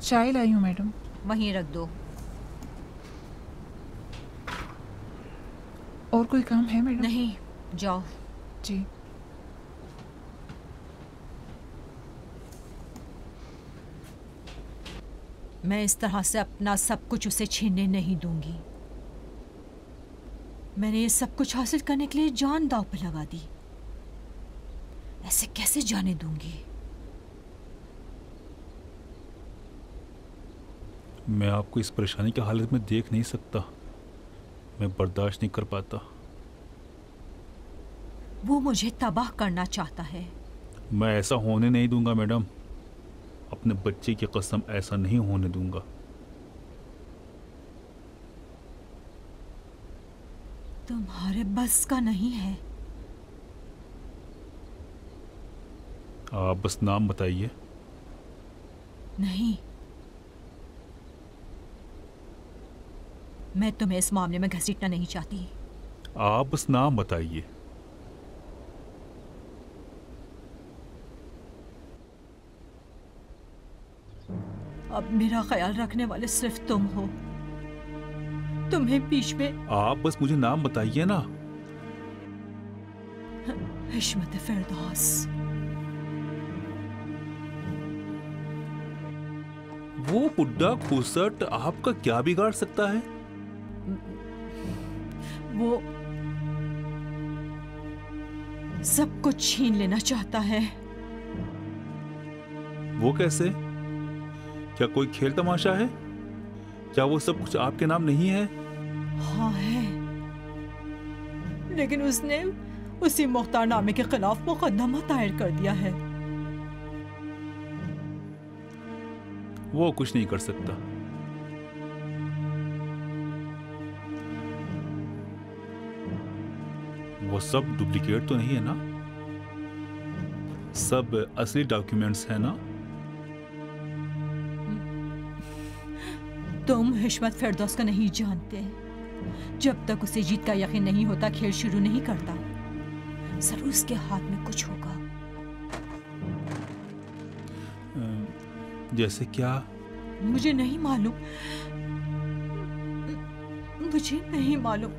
चाय लाई हूँ मैडम। वहीं रख दो। और कोई काम है मैडम? नहीं, जाओ। जी। मैं इस तरह से अपना सब कुछ उसे छीनने नहीं दूंगी। मैंने ये सब कुछ हासिल करने के लिए जान दांव पे लगा दी। ऐसे कैसे जाने दूंगी? मैं आपको इस परेशानी की हालत में देख नहीं सकता। मैं बर्दाश्त नहीं कर पाता। वो मुझे तबाह करना चाहता है। मैं ऐसा होने नहीं दूंगा मैडम। अपने बच्चे की कसम, ऐसा नहीं होने दूंगा। तुम्हारे बस का नहीं है। आप बस नाम बताइए। नहीं, मैं तुम्हें इस मामले में घसीटना नहीं चाहती। आप बस नाम बताइए। अब मेरा ख्याल रखने वाले सिर्फ तुम हो। तुम्हें बीच में आप बस मुझे नाम बताइए ना। हिश्मत फिरदौस। वो बुड्ढा खुसट आपका क्या बिगाड़ सकता है? वो सब कुछ छीन लेना चाहता है। वो कैसे? क्या कोई खेल तमाशा है? क्या वो सब कुछ आपके नाम नहीं है? हाँ है, लेकिन उसने उसी मुख्तारनामे के खिलाफ मुकदमा दायर कर दिया है। वो कुछ नहीं कर सकता। वो सब डुप्लीकेट तो नहीं है ना? सब असली डॉक्यूमेंट्स है ना? तुम हिश्मत फिरदौस का नहीं जानते। जब तक उसे जीत का यकीन नहीं होता, खेल शुरू नहीं करता। जरूर उसके हाथ में कुछ होगा। जैसे क्या? मुझे नहीं मालूम। मुझे नहीं मालूम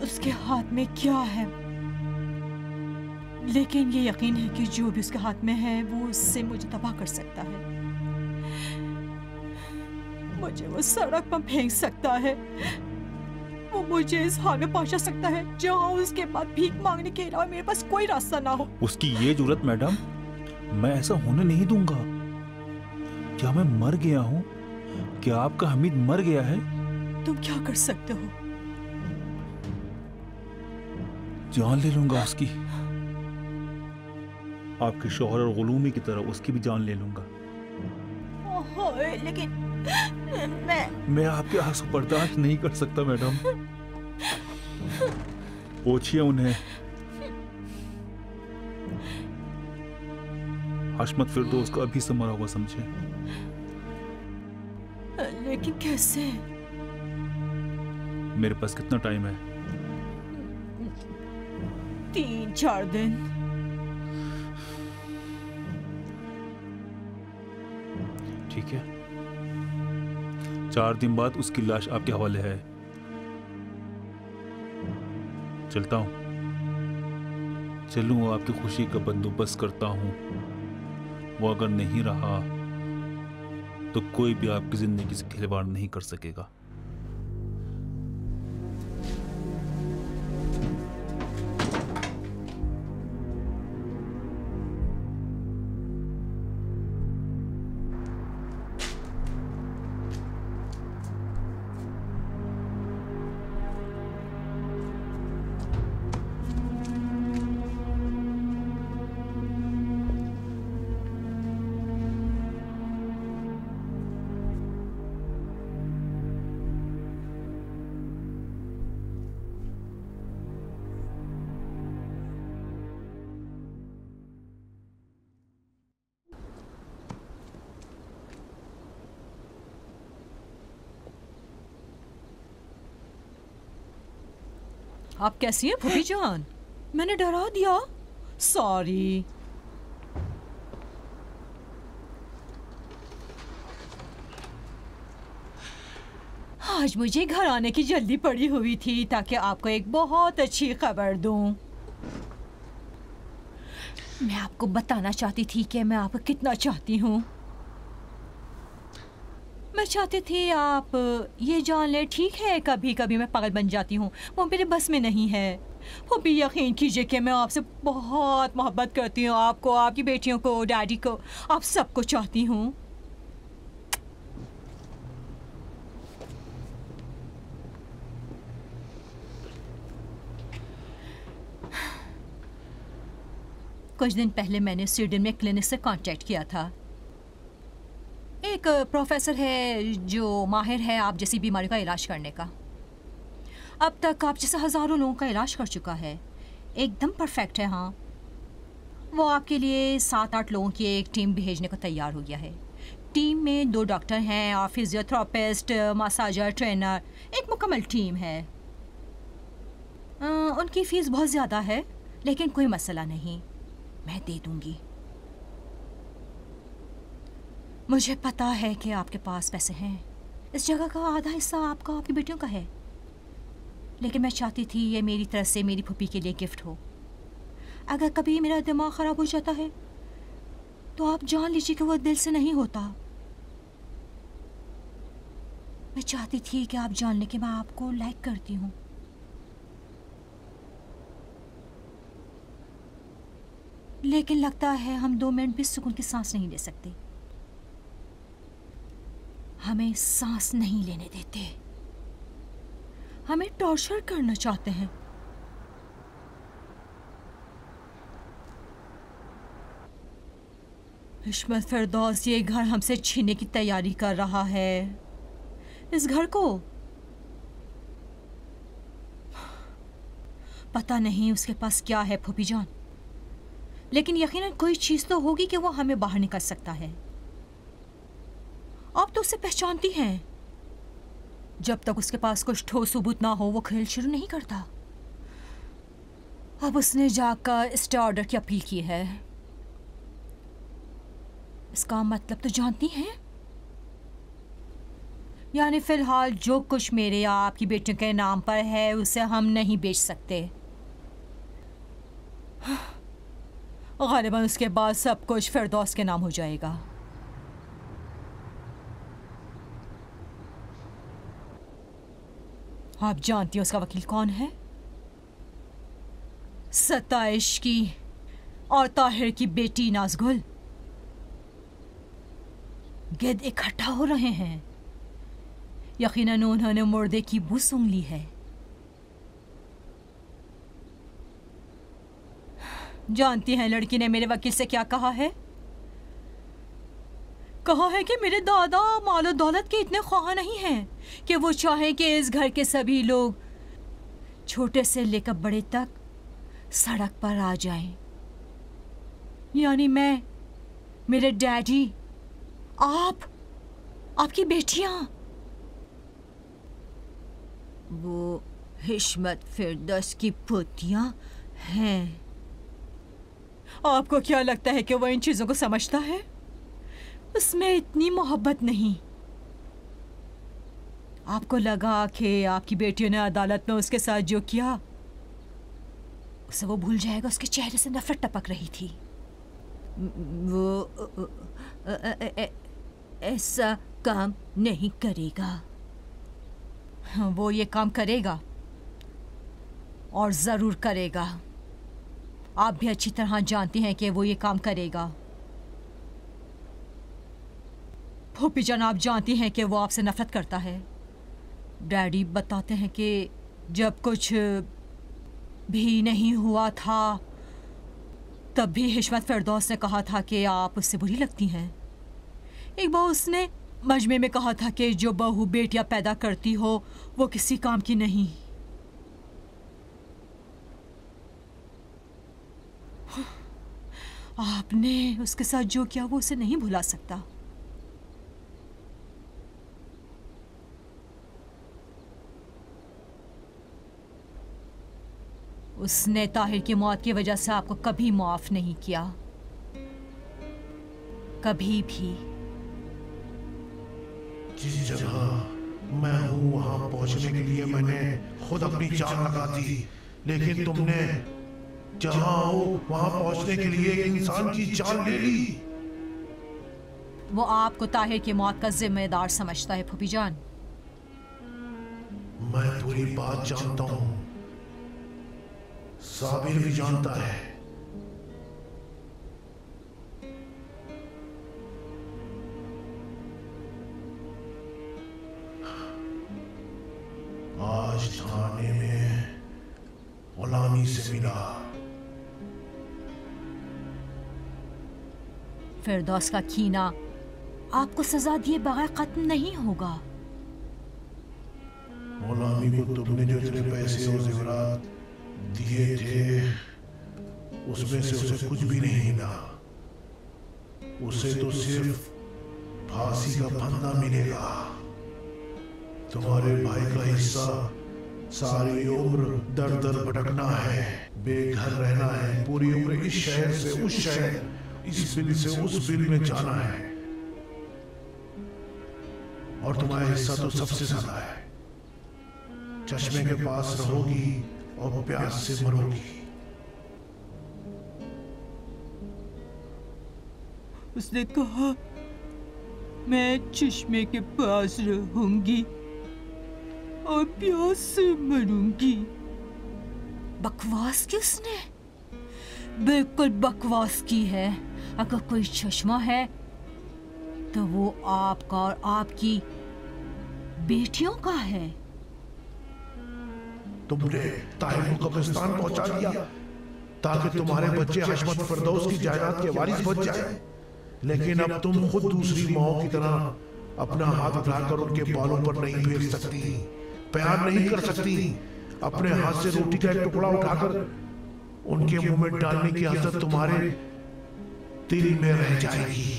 उसके हाथ में क्या है, लेकिन ये यकीन है कि जो भी उसके हाथ में है वो उससे मुझे तबाह कर सकता है। मुझे वो सड़क पर फेंक सकता है। वो मुझे इस हाल में पहुंचा सकता है जहां उसके बाद भीख मांगने के अलावा मेरे पास कोई रास्ता ना हो। उसकी ये जुर्रत मैडम, मैं ऐसा होने नहीं दूंगा। क्या मैं मर गया हूं? क्या आपका हमीद मर गया है? तुम क्या कर सकते हो? जान ले लूंगा उसकी। आपके शौहर और गुलूमी की तरह उसकी भी जान ले लूंगा। लेकिन मैं आपके आंसू बर्दाश्त नहीं कर सकता मैडम। पूछिए उन्हें। हिश्मत फिरदौस को अभी से मरा हुआ समझे। लेकिन कैसे? मेरे पास कितना टाइम है? 3-4 दिन। ठीक है, 4 दिन बाद उसकी लाश आपके हवाले है। चलता हूं। चलूं, आपकी खुशी का बंदोबस्त करता हूं। वो अगर नहीं रहा तो कोई भी आपकी जिंदगी से खिलवाड़ नहीं कर सकेगा। आप कैसी हैं फूफी जान? मैंने डरा दिया, सॉरी। आज मुझे घर आने की जल्दी पड़ी हुई थी ताकि आपको एक बहुत अच्छी खबर दूं। मैं आपको बताना चाहती थी कि मैं आपको कितना चाहती हूँ। मैं चाहती थी आप ये जान ले, ठीक है कभी कभी मैं पागल बन जाती हूँ, वो मेरे बस में नहीं है। वो भी यकीन कीजिए कि मैं आपसे बहुत मोहब्बत करती हूँ, आपको, आपकी बेटियों को, डैडी को, आप सबको चाहती हूँ। कुछ दिन पहले मैंने स्वीडन में क्लिनिक से कांटेक्ट किया था। एक प्रोफेसर है जो माहिर है आप जैसी बीमारी का इलाज करने का। अब तक आप जैसे हज़ारों लोगों का इलाज कर चुका है, एकदम परफेक्ट है। हाँ, वो आपके लिए 7-8 लोगों की एक टीम भेजने को तैयार हो गया है। टीम में 2 डॉक्टर हैं और फिजियोथेरापिस्ट, मसाजर, ट्रेनर, एक मुकम्मल टीम है। उनकी फ़ीस बहुत ज़्यादा है लेकिन कोई मसला नहीं, मैं दे दूंगी। मुझे पता है कि आपके पास पैसे हैं, इस जगह का आधा हिस्सा आपका, आपकी बेटियों का है, लेकिन मैं चाहती थी ये मेरी तरफ से मेरी फूफी के लिए गिफ्ट हो। अगर कभी मेरा दिमाग ख़राब हो जाता है तो आप जान लीजिए कि वो दिल से नहीं होता। मैं चाहती थी कि आप जान लें कि मैं आपको लाइक करती हूँ। लेकिन लगता है हम 2 मिनट भी सुकून की सांस नहीं ले सकते। हमें सांस नहीं लेने देते, हमें टॉर्चर करना चाहते हैं। हिश्मत फिरदौस ये घर हमसे छीनने की तैयारी कर रहा है। इस घर को पता नहीं उसके पास क्या है फूफी जान, लेकिन यकीनन कोई चीज तो होगी कि वो हमें बाहर निकाल सकता है। आप तो उसे पहचानती हैं, जब तक उसके पास कुछ ठोस सबूत ना हो वो खेल शुरू नहीं करता। अब उसने जाकर स्टे ऑर्डर की अपील की है। इसका मतलब तो जानती हैं, यानी फिलहाल जो कुछ मेरे या आपकी बेटियों के नाम पर है उसे हम नहीं बेच सकते। गालिबन उसके बाद सब कुछ फिरदौस के नाम हो जाएगा। आप जानती हो उसका वकील कौन है? सताइश की और ताहिर की बेटी नाज़गुल। गिद्ध इकट्ठा हो रहे हैं, यकीनन उन्होंने मुर्दे की बू सूंघ ली है। जानती हैं लड़की ने मेरे वकील से क्या कहा है? कहा है कि मेरे दादा मालो दौलत के इतने ख्वाह नहीं हैं कि वो चाहे कि इस घर के सभी लोग छोटे से लेकर बड़े तक सड़क पर आ जाएं। यानी मैं, मेरे डैडी, आप, आपकी बेटियां, वो हिश्मत फिरदौस की पोतियां हैं। आपको क्या लगता है कि वो इन चीजों को समझता है? उसमें इतनी मोहब्बत नहीं। आपको लगा कि आपकी बेटियों ने अदालत में उसके साथ जो किया उसे वो भूल जाएगा? उसके चेहरे से नफरत टपक रही थी। वो ऐसा काम नहीं करेगा। वो ये काम करेगा और जरूर करेगा। आप भी अच्छी तरह जानती हैं कि वो ये काम करेगा। फूफी जान, आप जानती हैं कि वो आपसे नफरत करता है। डैडी बताते हैं कि जब कुछ भी नहीं हुआ था तब भी हिश्मत फिरदौस ने कहा था कि आप उससे बुरी लगती हैं। एक बार उसने मजमे में कहा था कि जो बहू बेटियां पैदा करती हो वो किसी काम की नहीं। आपने उसके साथ जो किया वो उसे नहीं भुला सकता। उसने ताहिर की मौत की वजह से आपको कभी माफ नहीं किया, कभी भी। मैं हूँ वहां पहुंचने के लिए मैंने खुद अपनी जान लगा दी, लेकिन तुमने जहां हो वहां पहुंचने के लिए एक इंसान की जान ले ली। वो आपको ताहिर की मौत का जिम्मेदार समझता है फूफी जान। मैं पूरी बात जानता हूँ, साबिर भी जानता है। आज थाने में गुलामी से मिला। फिरदौस का कीना आपको सजा दिए बगैर खत्म नहीं होगा। गुलामी को तुमने जो इतने पैसे और जेवरात दिए थे उसमें से उसे कुछ भी नहीं मिला। उसे तो सिर्फ फांसी का फंदा मिलेगा। तुम्हारे भाई का हिस्सा सारी उम्र दर दर भटकना है, बेघर रहना है, पूरी उम्र इस शहर से उस शहर, इस बिल से उस बिल में जाना है। और तुम्हारा हिस्सा तो सबसे ज्यादा है। चश्मे के पास रहोगी और प्यास से मरोगी। उसने कहा मैं चश्मे के पास रहूंगी और प्यास से मरूंगी। बकवास की उसने बिल्कुल बकवास की है। अगर कोई चश्मा है तो वो आपका और आपकी बेटियों का है। तुमने ताहिर को कब्रिस्तान पहुंचा दिया ताकि तुम्हारे बच्चे हशमत फिरदौस की जायदाद के वारिस बन जाए, लेकिन अब तुम खुद दूसरी माओं की तरह अपना हाथ उठाकर उनके बालों पर नहीं फेर सकती, प्यार नहीं कर सकती। अपने हाथ से रोटी का एक टुकड़ा उठाकर उनके मुंह में डालने की आदत तुम्हारे दिल में रह जाएगी।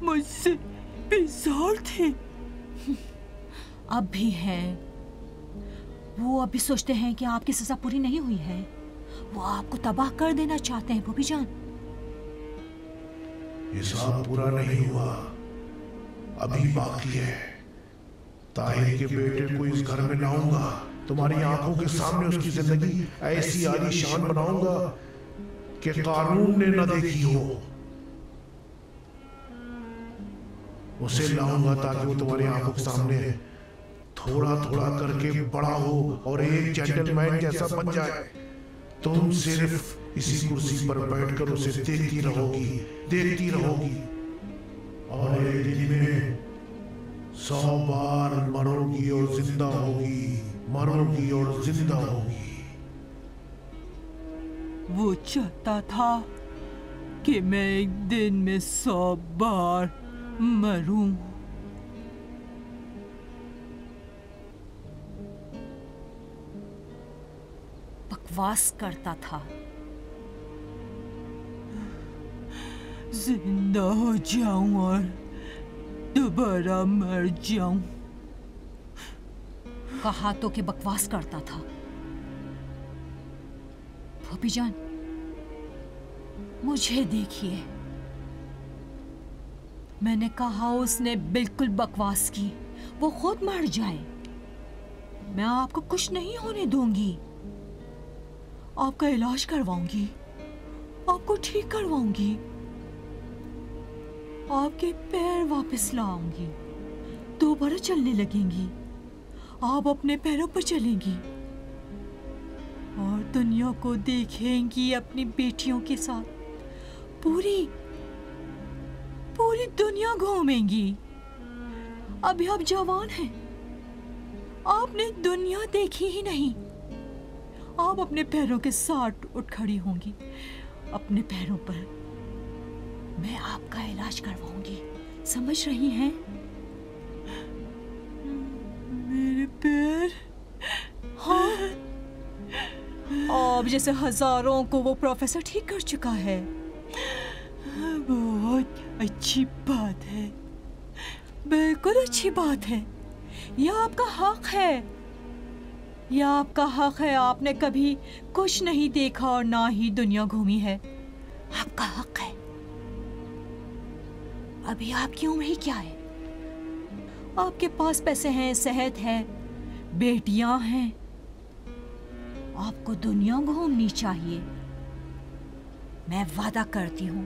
मुझसे बेजार थे। अब भी हैं। वो अभी सोचते हैं कि आपकी सजा पूरी नहीं हुई है। वो आपको तबाह कर देना चाहते हैं फूफी जान। हिसाब पूरा नहीं हुआ, अभी बाकी है। ताहिर के बेटे को इस घर में लाऊंगा, तुम्हारी आंखों के सामने उसकी जिंदगी ऐसी आलीशान बनाऊंगा कि कानून ने न देखी हो। उसे लाऊंगा ताकि वो तुम्हारी आंखों के सामने थोड़ा थोड़ा करके बड़ा हो और एक जेंटलमैन जैसा बन जाए। तुम सिर्फ इसी कुर्सी पर बैठकर उसे देखती रहोगी, देखती रहोगी, और एक दिन में 100 बार मरोगी और जिंदा होगी, मरोगी और जिंदा होगी। वो चाहता था कि मैं एक दिन में 100 बार मरूं। बकवास करता था। जिंदा हो जाऊं और दोबारा मर जाऊं। कहा तो कि बकवास करता था। फूफी जान, मुझे देखिए। मैंने कहा उसने बिल्कुल बकवास की। वो खुद मर जाए, मैं आपको कुछ नहीं होने दूंगी। आपका इलाज करवाऊंगी, आपको ठीक करवाऊंगी, आपके पैर वापस लाऊंगी, दोबारा चलने लगेंगी, आप अपने पैरों पर चलेंगी और दुनिया को देखेंगी अपनी बेटियों के साथ। पूरी दुनिया घूमेंगी। अभी आप जवान हैं, आपने दुनिया देखी ही नहीं। आप अपने पैरों के साथ उठ खड़ी होंगी, अपने पैरों पर। मैं आपका इलाज करवाऊंगी, समझ रही हैं? मेरे पैर? हाँ, आप जैसे हजारों को वो प्रोफेसर ठीक कर चुका है। बहुत अच्छी बात है। बिल्कुल अच्छी बात है। यह आपका हक है, यह आपका हक है। आपने कभी कुछ नहीं देखा और ना ही दुनिया घूमी है। आपका हक है। अभी आपकी उम्र ही क्या है? आपके पास पैसे हैं, सेहत है, बेटियां हैं। आपको दुनिया घूमनी चाहिए। मैं वादा करती हूँ,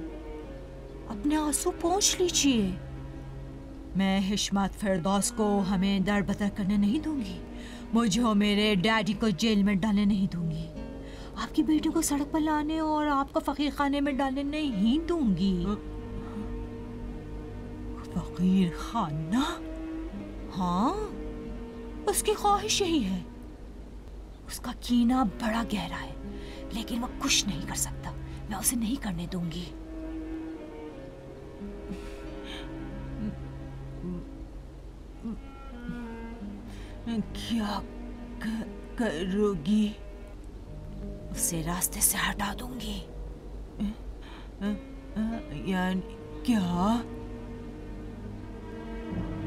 अपने आंसू पोंछ लीजिए। मैं हिशमत फिरदौस को हमें दर बदर करने नहीं दूंगी। मुझे और मेरे डैडी को जेल में डालने नहीं दूंगी। आपकी बेटी को सड़क पर लाने और आपको फकीर खाने में डालने नहीं दूंगी। फकीर खाना? हाँ, उसकी ख्वाहिश यही है। उसका कीना बड़ा गहरा है, लेकिन वो कुछ नहीं कर सकता। मैं उसे नहीं करने दूंगी। क्या करोगी? उसे रास्ते से हटा दूंगी। यानी क्या?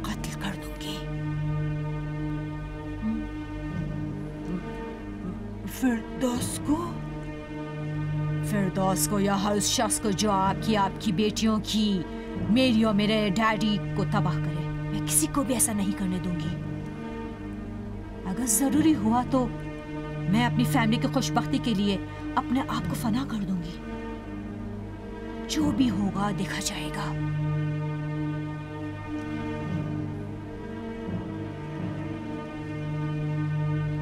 कत्ल कर दूंगी। फिरदौस को या हर उस शख्स को जो आपकी बेटियों की, मेरी और मेरे डैडी को तबाह करे। मैं किसी को भी ऐसा नहीं करने दूंगी। अगर जरूरी हुआ तो मैं अपनी फैमिली की खुशबख्ती के लिए अपने आप को फना कर दूंगी। जो भी होगा देखा जाएगा।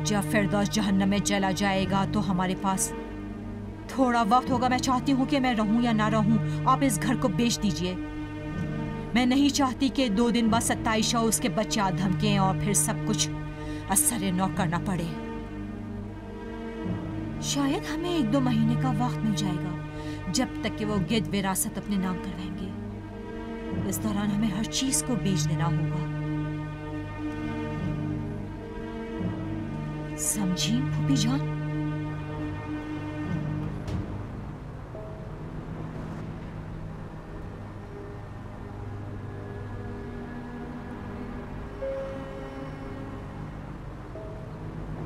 जब फिरदौस जहन्नम में चला जाएगा तो हमारे पास थोड़ा वक्त होगा। मैं चाहती हूँ कि मैं रहूं या ना रहूं, आप इस घर को बेच दीजिए। मैं नहीं चाहती कि 2 दिन बाद 27 और उसके बच्चे आ धमकें और फिर सब कुछ असर नौ करना पड़े। शायद हमें 1-2 महीने का वक्त मिल जाएगा, जब तक कि वो गिद्ध विरासत अपने नाम करवाएंगे। इस दौरान हमें हर चीज को बेच देना होगा। समझी फूफी जान?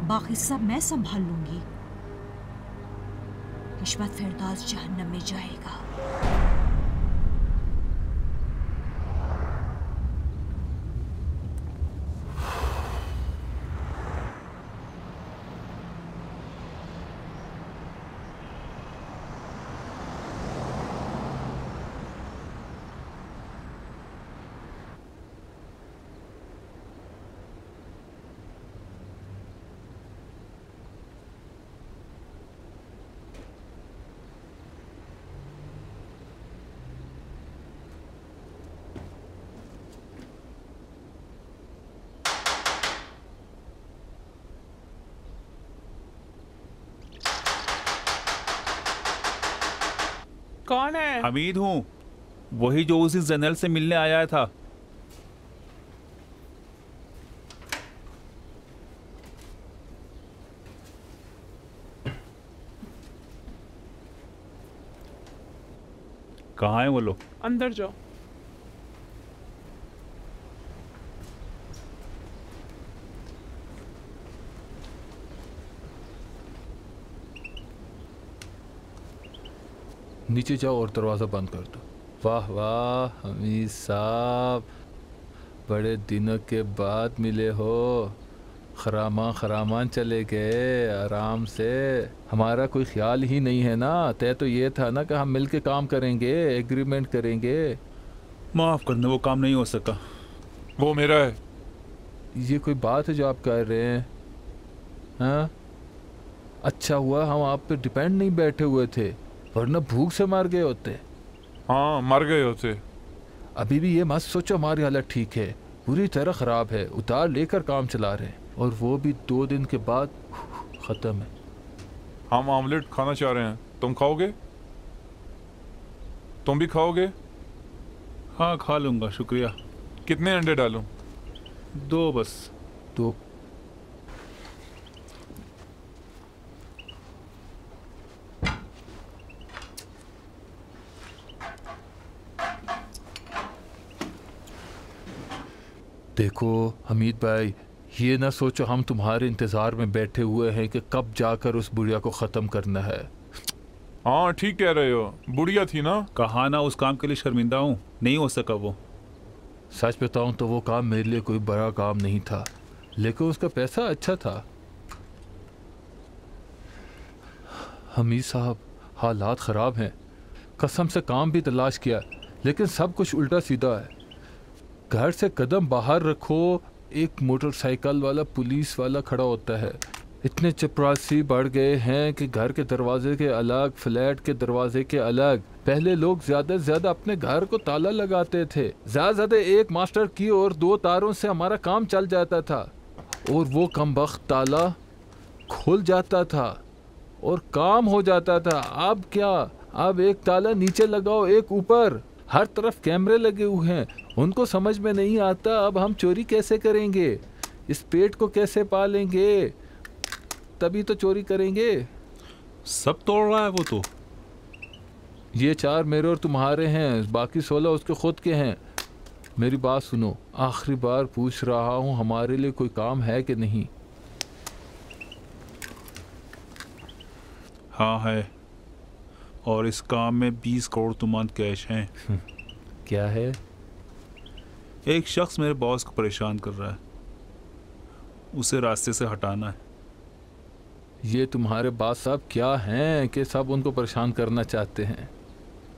बाकी सब मैं संभाल लूंगी। हिशमत फिरदौस जहन्नम में जाएगा। कौन है? हमीद हूँ, वही जो उस दिन जनरल से मिलने आया था। कहाँ है वो लोग? अंदर जाओ। नीचे जाओ और दरवाज़ा बंद कर दो। वाह वाह हमीद साहब, बड़े दिनों के बाद मिले हो। खरामान चले गए आराम से। हमारा कोई ख्याल ही नहीं है ना। तय तो ये था ना कि हम मिल के काम करेंगे, एग्रीमेंट करेंगे। माफ़ करना, वो काम नहीं हो सका। वो मेरा है। ये कोई बात है जो आप कह रहे हैं? हाँ, अच्छा हुआ हम आप पे डिपेंड नहीं बैठे हुए थे, वरना भूख से मर गए होते। हाँ, मर गए होते। अभी भी ये मत सोचो हमारी हालत ठीक है, पूरी तरह ख़राब है। उतार लेकर काम चला रहे हैं, और वो भी 2 दिन के बाद ख़त्म है। हम ऑमलेट खाना चाह रहे हैं, तुम खाओगे? तुम भी खाओगे? हाँ खा लूँगा, शुक्रिया। कितने अंडे डालूं? 2 बस। 2। देखो हमीद भाई, ये ना सोचो हम तुम्हारे इंतज़ार में बैठे हुए हैं कि कब जाकर उस बुढ़िया को ख़त्म करना है। हाँ ठीक कह रहे हो, बुढ़िया थी ना। कहा ना उस काम के लिए शर्मिंदा हूँ, नहीं हो सका वो। सच बताऊं तो वो काम मेरे लिए कोई बड़ा काम नहीं था, लेकिन उसका पैसा अच्छा था। हमीद साहब, हालात ख़राब हैं। कसम से काम भी तलाश किया, लेकिन सब कुछ उल्टा सीधा है। घर से कदम बाहर रखो, एक मोटरसाइकिल वाला पुलिस वाला खड़ा होता है। इतने चपरासी बढ़ गए हैं कि घर के दरवाजे के अलग, फ्लैट के दरवाजे के अलग। पहले लोग ज़्यादा से ज़्यादा अपने घर को ताला लगाते थे। ज़्यादा से ज़्यादा एक मास्टर की और 2 तारों से हमारा काम चल जाता था, और वो कमबख्त ताला खुल जाता था और काम हो जाता था। अब क्या, अब एक ताला नीचे लगाओ, एक ऊपर, हर तरफ कैमरे लगे हुए हैं। उनको समझ में नहीं आता अब हम चोरी कैसे करेंगे, इस पेट को कैसे पालेंगे, तभी तो चोरी करेंगे। सब तोड़ रहा है वो तो। ये 4 मेरे और तुम्हारे हैं, बाकी 16 उसके खुद के हैं। मेरी बात सुनो, आखिरी बार पूछ रहा हूँ, हमारे लिए कोई काम है कि नहीं? हाँ है, और इस काम में 20 करोड़ तुमान कैश हैं। क्या है? एक शख्स मेरे बॉस को परेशान कर रहा है, उसे रास्ते से हटाना है। ये तुम्हारे बात साहब क्या हैं कि सब उनको परेशान करना चाहते हैं?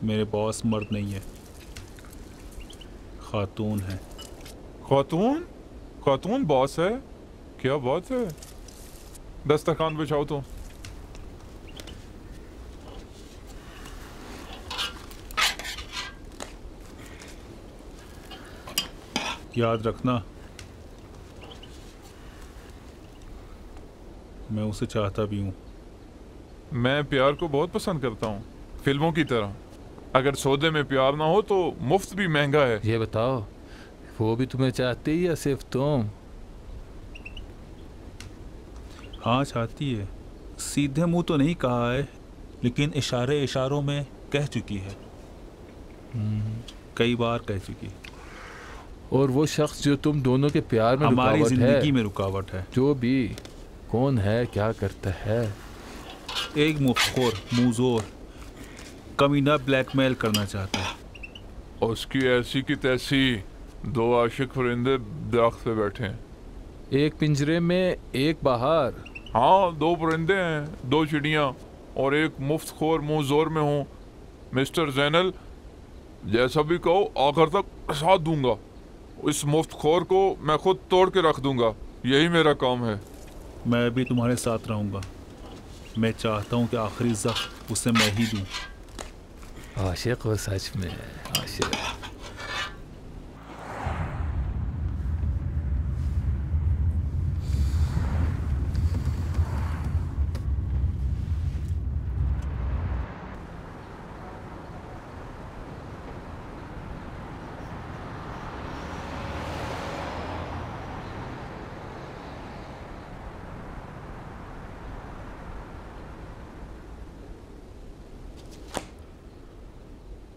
मेरे बॉस मर्द नहीं है, खातून है। खातून? खातून बॉस है? क्या बात है। दस्तरखान बिछाओ तो। याद रखना, मैं उसे चाहता भी हूँ। मैं प्यार को बहुत पसंद करता हूँ, फिल्मों की तरह। अगर सौदे में प्यार ना हो तो मुफ्त भी महंगा है। ये बताओ, वो भी तुम्हें चाहती है या सिर्फ तुम? हाँ चाहती है, सीधे मुंह तो नहीं कहा है, लेकिन इशारे इशारों में कह चुकी है। कई बार कह चुकी है। और वो शख्स जो तुम दोनों के प्यार में हमारी रुकावट जिंदगी है, में रुकावट है। जो भी, कौन है, क्या करता है? एक मुफ्तखोर, मुंहजोर, कमीना ब्लैकमेल करना चाहता है। और उसकी ऐसी की तैसी 2 आशिक परिंदे दरख्त पे बैठे हैं। एक पिंजरे में, एक बाहर। हाँ, 2 परिंदे हैं, 2 चिड़ियाँ, और एक मुफ्तखोर मुंहजोर में हूँ। मिस्टर जैनल, जैसा भी कहो आखिर तक साथ दूंगा। इस मुफ्तखोर को मैं खुद तोड़ के रख दूंगा, यही मेरा काम है। मैं भी तुम्हारे साथ रहूँगा। मैं चाहता हूँ कि आखिरी ज़ख्म उसे मैं ही दूँ। आशिक हो सच में, आशिक।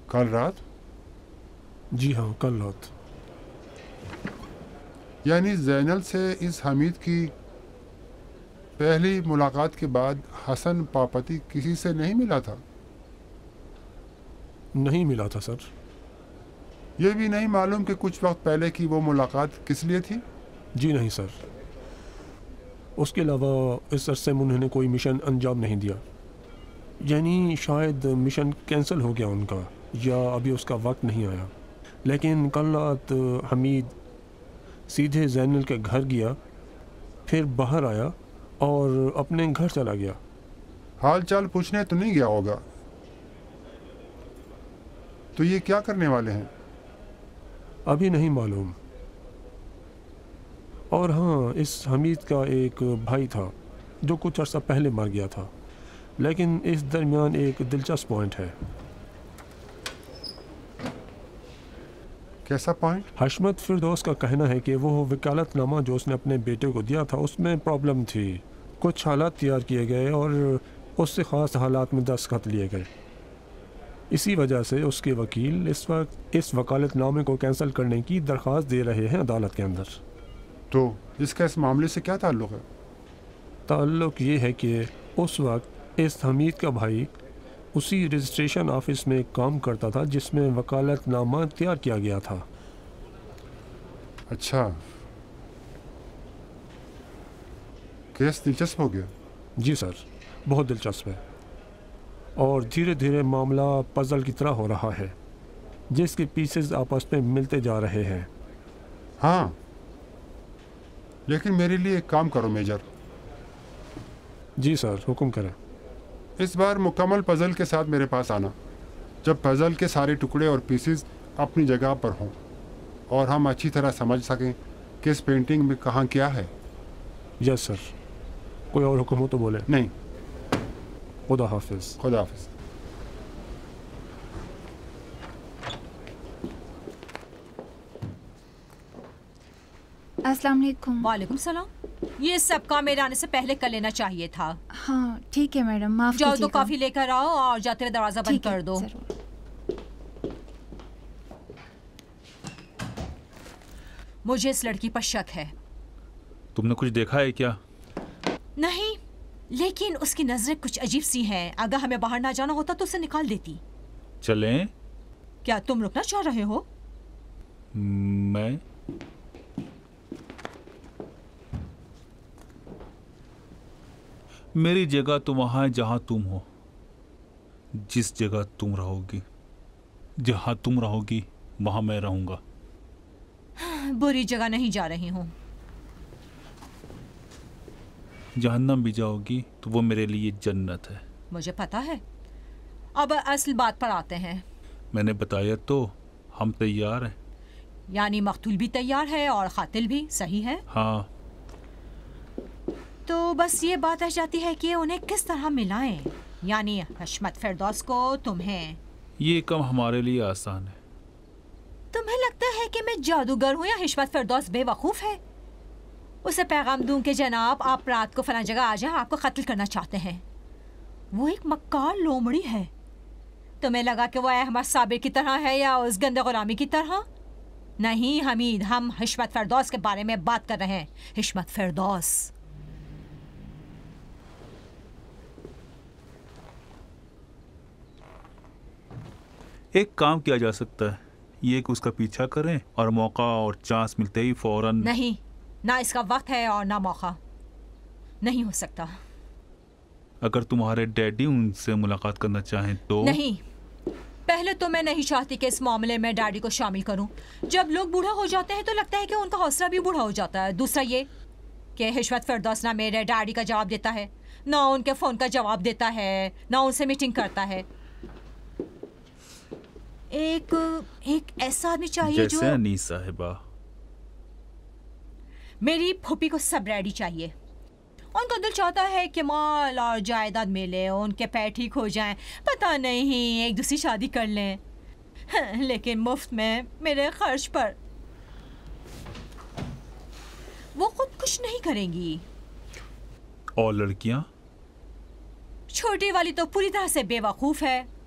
कल रात? जी हाँ, कल रात। यानी जैनल से इस हमीद की पहली मुलाकात के बाद हसन पापती किसी से नहीं मिला था? नहीं मिला था सर। ये भी नहीं मालूम कि कुछ वक्त पहले की वो मुलाकात किस लिए थी? जी नहीं सर। उसके अलावा इस अरसे में उन्होंने कोई मिशन अंजाम नहीं दिया। यानी शायद मिशन कैंसिल हो गया उनका, या अभी उसका वक्त नहीं आया। लेकिन कल रात हमीद सीधे जैनल के घर गया, फिर बाहर आया और अपने घर चला गया। हाल चाल पूछने तो नहीं गया होगा? तो ये क्या करने वाले हैं? अभी नहीं मालूम। और हाँ, इस हमीद का एक भाई था जो कुछ अर्सा पहले मर गया था। लेकिन इस दरमियान एक दिलचस्प पॉइंट है। कैसा पॉइंट? हशमत फिरदौस का कहना है कि वो वकालतनामा जो उसने अपने बेटे को दिया था उसमें प्रॉब्लम थी। कुछ हालात तैयार किए गए और उससे ख़ास हालात में दस्तखत लिए गए। इसी वजह से उसके वकील इस वक्त इस वकालतनामे को कैंसिल करने की दरख्वास्त दे रहे हैं अदालत के अंदर। तो इसका इस मामले से क्या ताल्लुक़ है? ताल्लुक़ ये है कि उस वक्त इस हमीद का भाई उसी रजिस्ट्रेशन ऑफिस में काम करता था जिसमें वकालतनामा तैयार किया गया था। अच्छा, केस दिलचस्प हो गया। जी सर, बहुत दिलचस्प है और धीरे धीरे मामला पजल की तरह हो रहा है जिसके पीसेस आपस में मिलते जा रहे हैं। हाँ, लेकिन मेरे लिए एक काम करो मेजर। जी सर, हुक्म करें। इस बार मुकम्मल पजल के साथ मेरे पास आना, जब पजल के सारे टुकड़े और पीसेस अपनी जगह पर हों और हम अच्छी तरह समझ सकें कि इस पेंटिंग में कहाँ क्या है। Yes sir. कोई और हुक्म हो तो बोले। नहीं। खुदा हाफिज। खुदा हाफिज। अस्सलाम वालेकुम। वालेकुम सलाम। ये सब काम मेरे आने से पहले कर लेना चाहिए था। हाँ ठीक है मैडम, माफ जाओ कीजिएगा। तो कॉफी लेकर आओ और जाते हुए दरवाजा बंद कर दो। जरूर। मुझे इस लड़की पर शक है। तुमने कुछ देखा है क्या? नहीं, लेकिन उसकी नजरें कुछ अजीब सी हैं। अगर हमें बाहर ना जाना होता तो उसे निकाल देती। चलें? क्या तुम रुकना चाह रहे हो? मैं मेरी जगह तो वहां है जहां तुम हो। जिस जगह तुम रहोगी, जहां तुम रहोगी वहां मैं रहूंगा। बुरी जगह नहीं जा रही हूँ। जहन्नम भी जाओगी तो वो मेरे लिए जन्नत है। मुझे पता है। अब असल बात पर आते हैं। मैंने बताया तो, हम तैयार हैं। यानी मकतूल भी तैयार है और कातिल भी, सही है? हाँ। तो बस ये बात आ जाती है कि उन्हें किस तरह मिलाएं। यानी हशमत फिरदौस को तुम्हें। ये काम हमारे लिए आसान है। तुम्हें लगता है कि मैं जादूगर हूँ या हशमत फिरदौस बेवकूफ है? उसे पैगाम दूं कि जनाब आप रात को फला जगह आ जाएं, आपको कत्ल करना चाहते हैं। वो एक मक्कार लोमड़ी है। तुम्हें लगा कि वो अहमद साबिर की तरह है या उस गंदे गुलामी की तरह? नहीं हमीद, हम हशमत फिरदौस के बारे में बात कर रहे हैं। हशमत फिरदौस। एक काम किया जा सकता है, ये कि उसका पीछा करें और मौका और चांस मिलते ही फौरन। नहीं, ना इसका वक्त है और ना मौका। नहीं हो सकता। अगर तुम्हारे डैडी उनसे मुलाकात करना चाहें तो। नहीं, पहले तो मैं नहीं चाहती कि इस मामले में डैडी को शामिल करूं। जब लोग बूढ़ा हो जाते हैं तो लगता है कि उनका हौसला भी बूढ़ा हो जाता है। दूसरा ये कि हशमत फिरदौस ना मेरे डैडी का जवाब देता है, ना उनके फोन का जवाब देता है, ना उनसे मीटिंग करता है। एक ऐसा आदमी चाहिए जो जैसे अनीस साहिबा। मेरी फूफी को सब रेडी चाहिए। उनका दिल चाहता है कि माल और जायदाद मिले, उनके पैर ठीक हो जाएं, पता नहीं एक दूसरी शादी कर लें। लेकिन मुफ्त में मेरे खर्च पर। वो खुद कुछ नहीं करेंगी। और लड़कियां? छोटी वाली तो पूरी तरह से बेवकूफ है।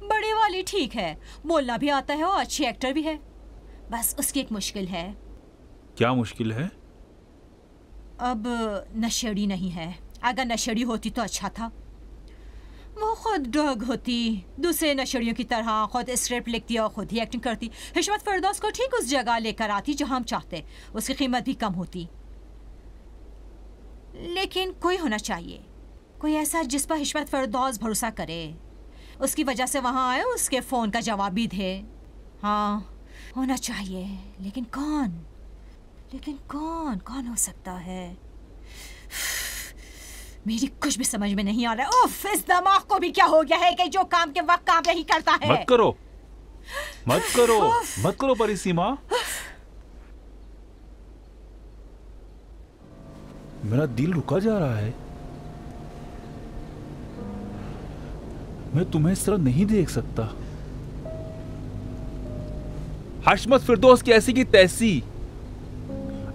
बड़ी वाली ठीक है, बोलना भी आता है और अच्छी एक्टर भी है। बस उसकी एक मुश्किल है। क्या मुश्किल है? अब नशेड़ी नहीं है। अगर नशेड़ी होती तो अच्छा था। वो खुद ड्रग होती, दूसरे नशेड़ियों की तरह खुद स्क्रिप्ट लिखती और खुद ही एक्टिंग करती। हशमत फिरदौस को ठीक उस जगह लेकर आती जहां हम चाहते। उसकी कीमत भी कम होती। लेकिन कोई होना चाहिए, कोई ऐसा जिस पर हशमत फिरदौस भरोसा करे, उसकी वजह से वहां आए, उसके फोन का जवाब भी दे। हाँ, होना चाहिए। लेकिन कौन? कौन हो सकता है? मेरी कुछ भी समझ में नहीं आ रहा है। उफ, इस दिमाग को भी क्या हो गया है कि जो काम के वक्त काम नहीं करता है। मत करो परिसीमा। मेरा दिल रुका जा रहा है। मैं तुम्हें इस तरह नहीं देख सकता। हशमत फिरदौस की ऐसी की तैसी।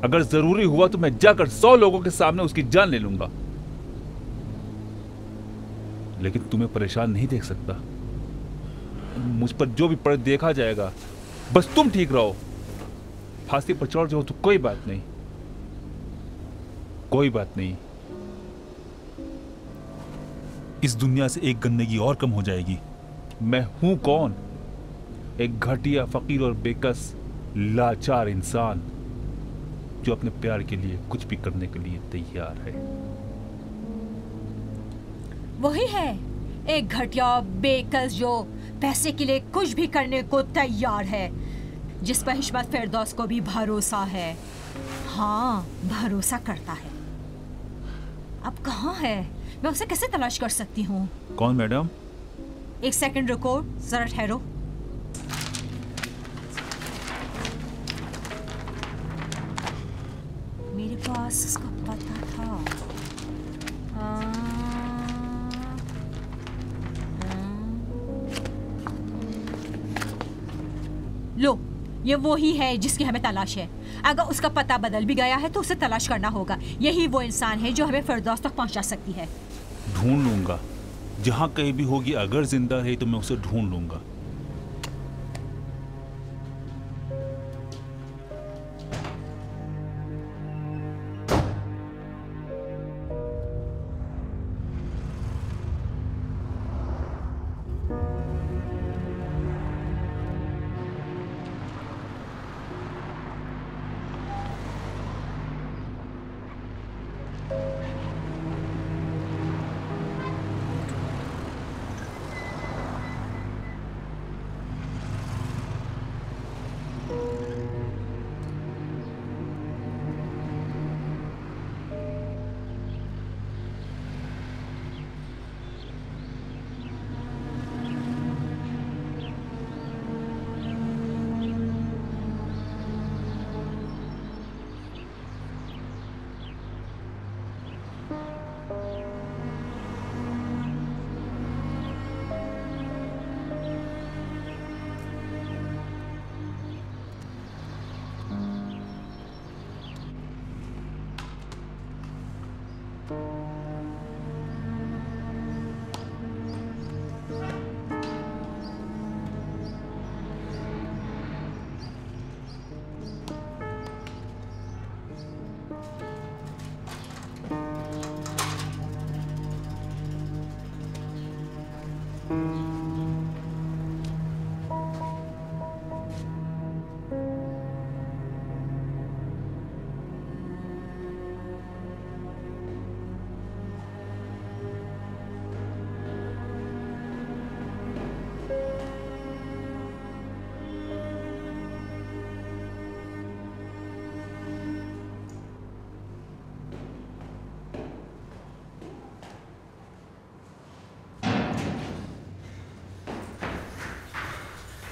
अगर जरूरी हुआ तो मैं जाकर 100 लोगों के सामने उसकी जान ले लूंगा, लेकिन तुम्हें परेशान नहीं देख सकता। मुझ पर जो भी पड़े देखा जाएगा। बस तुम ठीक रहो। फांसी पर चढ़ जाओ तो कोई बात नहीं, कोई बात नहीं। इस दुनिया से एक गंदगी और कम हो जाएगी। मैं हूं कौन? एक घटिया, फकीर और बेकस लाचार इंसान जो अपने प्यार के लिए कुछ भी करने के लिए तैयार है। वही है, एक घटिया बेकस जो पैसे के लिए कुछ भी करने को तैयार है, जिस पर हिशमत फिरदौस को भी भरोसा है। हाँ, भरोसा करता है। अब कहाँ है? मैं उसे कैसे तलाश कर सकती हूँ? कौन मैडम? एक सेकंड रुको, जरा ठहरो। मेरे पास उसका पता था। लो, ये वो ही है जिसकी हमें तलाश है। अगर उसका पता बदल भी गया है तो उसे तलाश करना होगा। यही वो इंसान है जो हमें फिरदौस तक पहुंचा सकती है। ढूंढ लूंगा, जहां कहीं भी होगी। अगर जिंदा रही तो मैं उसे ढूंढ लूंगा।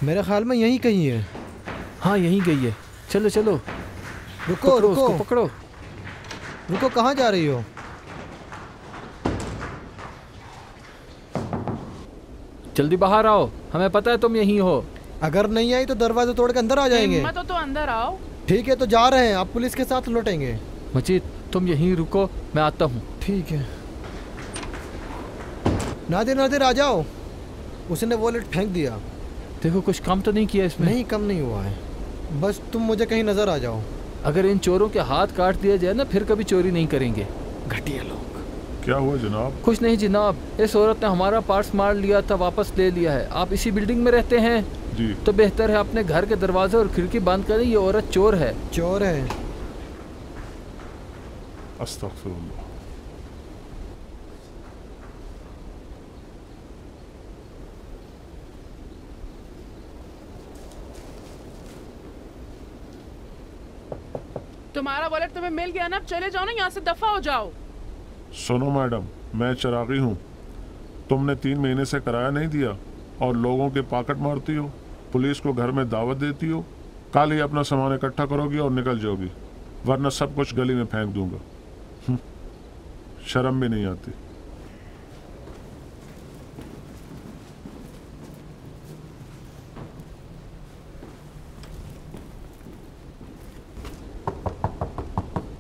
मेरे ख्याल में यहीं कहीं है। हाँ, यहीं गई है। चलो चलो, रुको रुको, उसको पकड़ो। रुको, कहाँ जा रही हो? जल्दी बाहर आओ, हमें पता है तुम यहीं हो। अगर नहीं आई तो दरवाजा तोड़ के अंदर आ जाएंगे। हिम्मत हो तो अंदर आओ। ठीक है, तो जा रहे हैं, आप पुलिस के साथ लौटेंगे। मजीद, तुम यहीं रुको, मैं आता हूँ। ठीक है। नादिर नादिर आ जाओ। उसने वॉलेट फेंक दिया। देखो, कुछ काम तो नहीं किया इसमें? नहीं, कम नहीं हुआ है। बस तुम मुझे कहीं नजर आ जाओ। अगर इन चोरों के हाथ काट दिया जाए ना, फिर कभी चोरी नहीं करेंगे। घटिया लोग। क्या हुआ जनाब? कुछ नहीं जनाब, इस औरत ने हमारा पर्स मार लिया था, वापस ले लिया है। आप इसी बिल्डिंग में रहते हैं जी। तो बेहतर है अपने घर के दरवाजे और खिड़की बंद करें। ये औरत चोर है। चोर है? अस्तगफिरुल्लाह। तुम्हारा वॉलेट तुम्हें मिल गया ना, अब चले जाओ ना, यहाँ से दफा हो जाओ। सुनो मैडम, मैं चिरागी हूँ। तुमने 3 महीने से किराया नहीं दिया और लोगों के पॉकेट मारती हो, पुलिस को घर में दावत देती हो। कल ही अपना सामान इकट्ठा करोगी और निकल जाओगी, वरना सब कुछ गली में फेंक दूंगा। शर्म भी नहीं आती।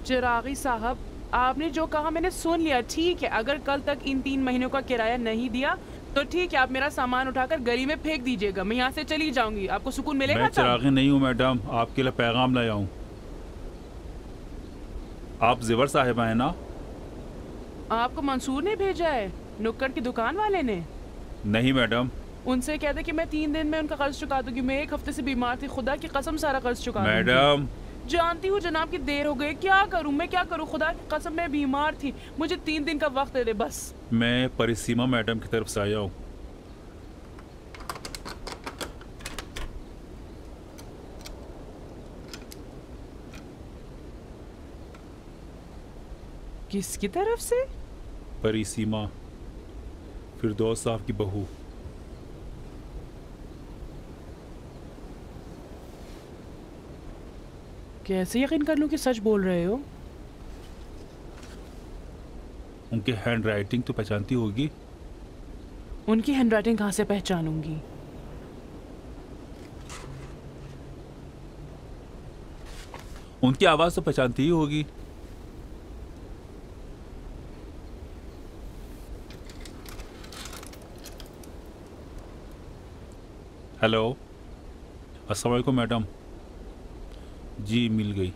चिरागी साहब, आपने जो कहा मैंने सुन लिया। ठीक है, अगर कल तक इन 3 महीनों का किराया नहीं दिया तो ठीक है, आप मेरा सामान उठाकर गली में फेंक दीजिएगा। मैं यहाँ से चली जाऊंगी, आपको सुकून मिलेगा। मैं चिरागी नहीं हूँ मैडम, आपके लिए पैगाम लाया हूँ। आप ज़ेवर साहिबा है ना? आपको मंसूर ने भेजा है? नुक्कड़ की दुकान वाले ने? नहीं मैडम। उनसे कहते कि मैं 3 दिन में उनका कर्ज चुका दूंगी। मैं 1 हफ्ते से बीमार थी, खुदा की कसम सारा कर्ज चुका दूंगी। मैडम जानती हूँ जनाब की देर हो गई, क्या करूँ मैं, क्या करूँ? खुदा की कसम मैं बीमार थी, मुझे 3 दिन का वक्त दे दे बस। मैं परिसीमा मैडम की तरफ से आया हूँ। किसकी तरफ से? परिसीमा, फिरदौस साहब की बहू। कैसे यकीन कर लूं कि सच बोल रहे हो? उनकी हैंड राइटिंग तो पहचानती होगी। उनकी हैंड राइटिंग कहाँ से पहचानूंगी? उनकी आवाज तो पहचानती ही होगी। हेलो, अस्सलाम वालेकुम मैडम। जी मिल गई।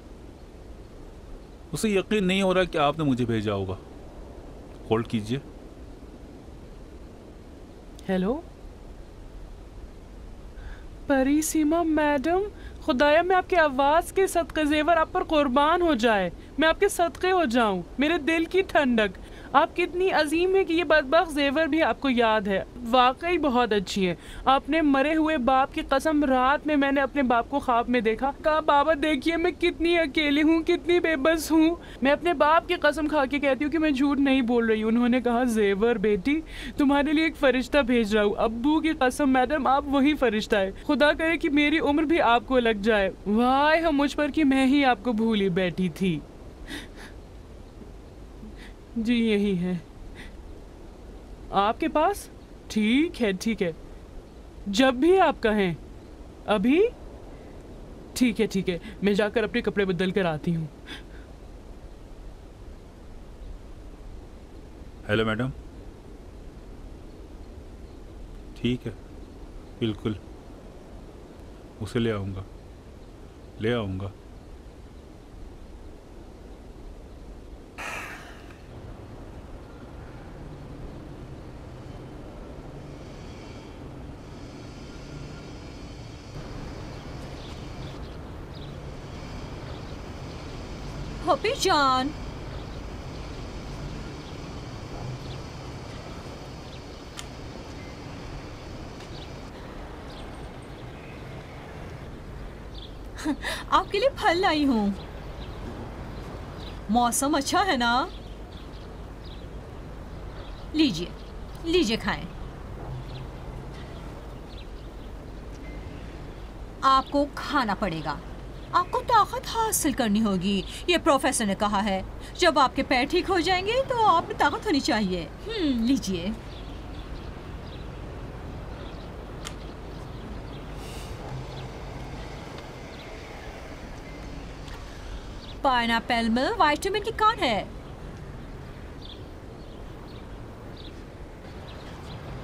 उसे यकीन नहीं हो रहा कि आपने मुझे भेजा होगा। होल्ड कीजिए। हेलो परिसीमा मैडम, खुदाया मैं आपकी आवाज़ के सदक़े ज़ेवर आप पर कुर्बान हो जाए, मैं आपके सदक़े हो जाऊं, मेरे दिल की ठंडक। आप कितनी अजीम है कि ये बदबख्त ज़ेवर भी आपको याद है। वाकई बहुत अच्छी है। आपने मरे हुए बाप की कसम, रात में मैंने अपने बाप को ख्वाब में देखा, कहा बाबा देखिए मैं कितनी अकेली हूँ, कितनी बेबस हूँ। मैं अपने बाप की कसम खा के कहती हूँ कि मैं झूठ नहीं बोल रही हूँ। उन्होंने कहा ज़ेवर बेटी तुम्हारे लिए एक फरिश्ता भेज रहा हूँ। अब्बू की कसम मैडम आप वही फरिश्ता है। खुदा करे कि मेरी उम्र भी आपको लग जाए। वाह हम मुझ पर कि मैं ही आपको भूली बैठी थी। जी यही है आपके पास। ठीक है ठीक है, जब भी आप कहें। अभी ठीक है ठीक है, मैं जाकर अपने कपड़े बदल कर आती हूँ। Hello madam. ठीक है, बिल्कुल उसे ले आऊँगा, ले आऊँगा। होपी जान, आपके लिए फल लाई हूँ। मौसम अच्छा है ना? लीजिए लीजिए खाएं। आपको खाना पड़ेगा, आपको ताकत हासिल करनी होगी। ये प्रोफेसर ने कहा है। जब आपके पैर ठीक हो जाएंगे तो आप में ताकत होनी चाहिए। लीजिए। पाइनएप्पल में विटामिन की कौन है?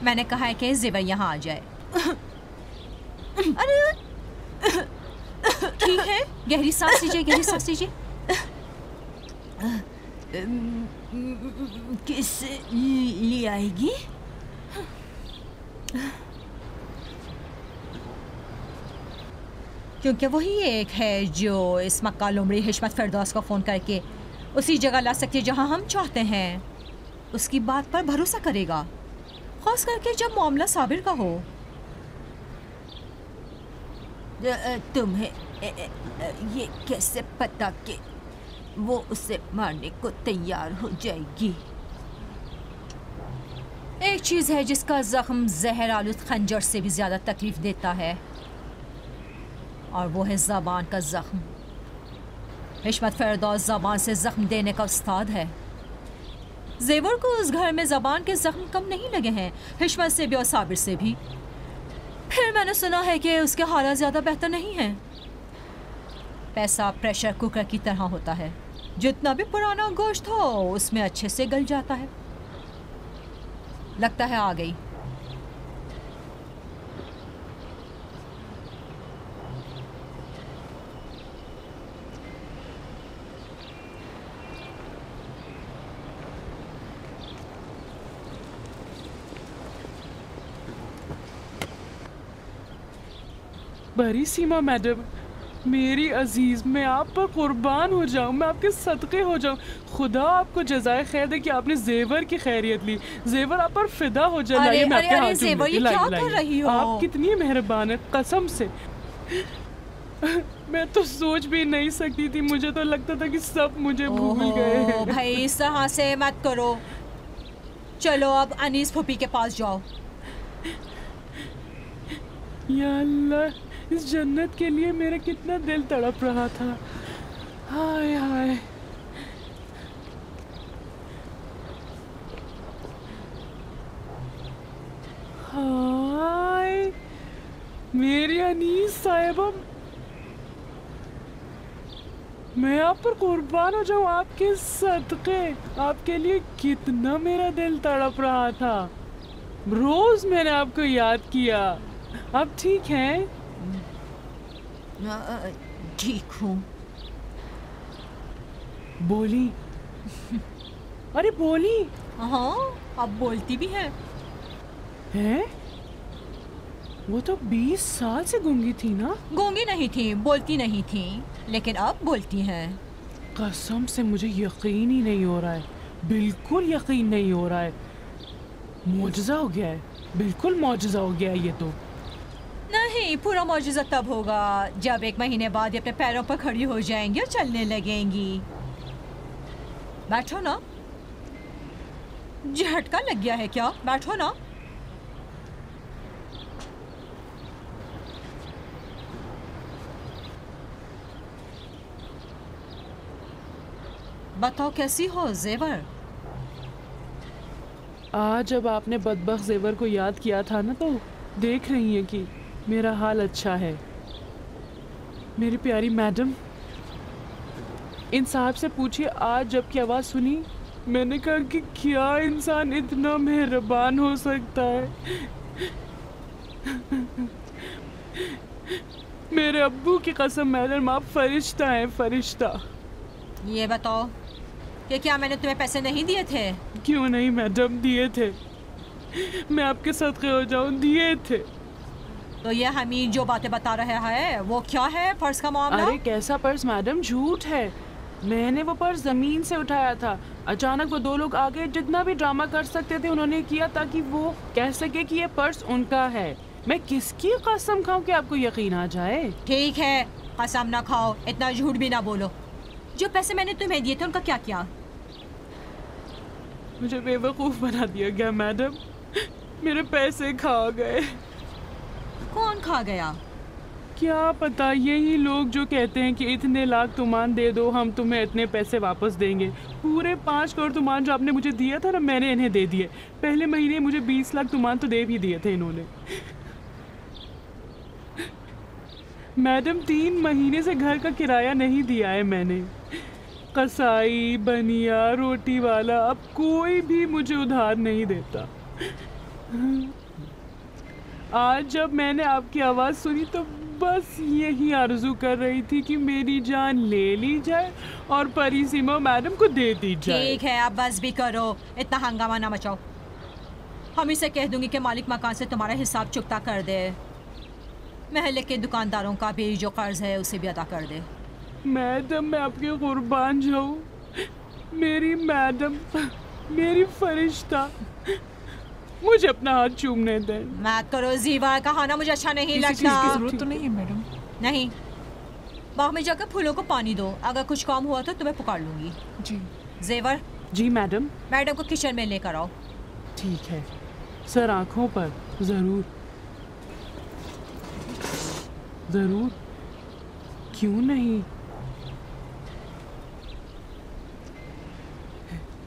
मैंने कहा है कि ज़ेवर यहाँ आ जाए। अरे ठीक है, गहरी सांस लीजिए, गहरी सांस लीजिए। किससे ले आएगी? क्योंकि वही एक है जो इस मक्का लुमड़ी हिशमत फिरदौस को फ़ोन करके उसी जगह ला सकती है जहां हम चाहते हैं। उसकी बात पर भरोसा करेगा, खास करके जब मामला साबिर का हो। तुम्हें ये कैसे पता कि वो उसे मारने को तैयार हो जाएगी? एक चीज़ है जिसका जख्म जहर आलूद खंजर से भी ज़्यादा तकलीफ देता है, और वो है ज़बान का जख्म। हिशमत फिरदौस ज़बान से जख्म देने का उस्ताद है। ज़ेवर को उस घर में ज़बान के जख्म कम नहीं लगे हैं, हिशमत से भी और साबिर से भी। फिर मैंने सुना है कि उसके हालात ज़्यादा बेहतर नहीं हैं। पैसा प्रेशर कुकर की तरह होता है, जितना भी पुराना गोश्त हो उसमें अच्छे से गल जाता है। लगता है आ गई। बरी सीमा मैडम, मेरी अजीज, मैं आप पर कुर्बान हो जाऊं, मैं आपके सदके हो जाऊं। खुदा आपको जज़ाए खैर दे कि आपने जेवर की खैरियत ली। जेवर आप पर फिदा हो जाए। अरे मैं आपके अरे हाथ जेवर, ये क्या कर रही हो? आप कितनी मेहरबान है, कसम से। मैं तो सोच भी नहीं सकती थी, मुझे तो लगता था कि सब मुझे भूल गए हैं। भाई इस तरह से मत करो। चलो अब अनीस फूफी के पास जाओ। या अल्लाह, इस जन्नत के लिए मेरा कितना दिल तड़प रहा था। हाय हाय। हाय मेरी अनीस साहिबा, मैं आप पर कुर्बान हो जाऊं, आपके सदके। आपके लिए कितना मेरा दिल तड़प रहा था। रोज मैंने आपको याद किया। आप ठीक हैं? ठीक हूँ। बोली। अरे बोली। हाँ, अब बोलती भी है। हैं? वो तो 20 साल से गूंगी थी ना? गूंगी नहीं थी, बोलती नहीं थी, लेकिन अब बोलती हैं। कसम से मुझे यकीन ही नहीं हो रहा है, बिल्कुल यकीन नहीं हो रहा है। मौजज़ा हो गया है, बिल्कुल मौजज़ा हो गया है ये तो। नहीं, पूरा मौजज़ा तब होगा जब 1 महीने बाद ये अपने पैरों पर खड़ी हो जाएंगी और चलने लगेंगी। बैठो ना। झटका लग गया है क्या? बैठो ना। बताओ कैसी हो जेवर? आज जब आपने बदबख्त जेवर को याद किया था ना, तो देख रही हैं कि मेरा हाल अच्छा है। मेरी प्यारी मैडम, इन साहब से पूछिए, आज जब की आवाज़ सुनी मैंने कहा कि क्या इंसान इतना मेहरबान हो सकता है। मेरे अब्बू की कसम मैडम, आप फरिश्ता हैं, फरिश्ता। ये बताओ कि क्या मैंने तुम्हें पैसे नहीं दिए थे? क्यों नहीं मैडम, दिए थे। मैं आपके सदके हो जाऊं, दिए थे। तो ये हमीद जो बातें बता रहा है वो क्या है? पर्स का मामला? अरे कैसा पर्स मैडम, झूठ है। मैंने वो पर्स जमीन से उठाया था। अचानक वो 2 लोग आ गए, जितना भी ड्रामा कर सकते थे उन्होंने किया ताकि वो कह सके कि ये पर्स उनका है। मैं किसकी कसम खाऊं कि आपको यकीन आ जाए? ठीक है, कसम ना खाओ, इतना झूठ भी ना बोलो। जो पैसे मैंने तुम्हें दिए थे उनका क्या किया? मुझे बेवकूफ़ बना दिया गया मैडम, मेरे पैसे खा गए। कौन खा गया? क्या पता, यही लोग जो कहते हैं कि इतने लाख तुमान दे दो, हम तुम्हें इतने पैसे वापस देंगे। पूरे 5 करोड़ तुमान जो आपने मुझे दिया था ना, मैंने इन्हें दे दिए। पहले महीने मुझे 20 लाख तुमान तो दे भी दिए थे इन्होंने। मैडम 3 महीने से घर का किराया नहीं दिया है मैंने। कसाई, बनिया, रोटी वाला, अब कोई भी मुझे उधार नहीं देता। आज जब मैंने आपकी आवाज़ सुनी तो बस यही आरज़ू कर रही थी कि मेरी जान ले ली जाए और परी सीमा मैडम को दे दी जाए। ठीक है, अब बस भी करो, इतना हंगामा ना मचाओ। हम इसे कह दूंगी कि मालिक मकान से तुम्हारा हिसाब चुकता कर दे। महल्ले के दुकानदारों का भी जो कर्ज है उसे भी अदा कर दे। मैडम मैं आपके कुर्बान जाऊं, मेरी मैडम, मेरी फरिश्ता, मुझे अपना हाथ चूमने दें। मत करो जीवा, कहा ना मुझे अच्छा नहीं लगता। जरूरत तो नहीं है मैडम। नहीं, बाग में जाकर फूलों को पानी दो। अगर कुछ काम हुआ तो तुम्हें पुकार लूंगी। जी। जेवर। जी मैडम। मैडम को किचन में लेकर आओ। ठीक है सर, आंखों पर जरूर जरूर, क्यों नहीं।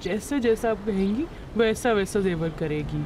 जैसा जैसा आप कहेंगी वैसा वैसा जेवर करेगी।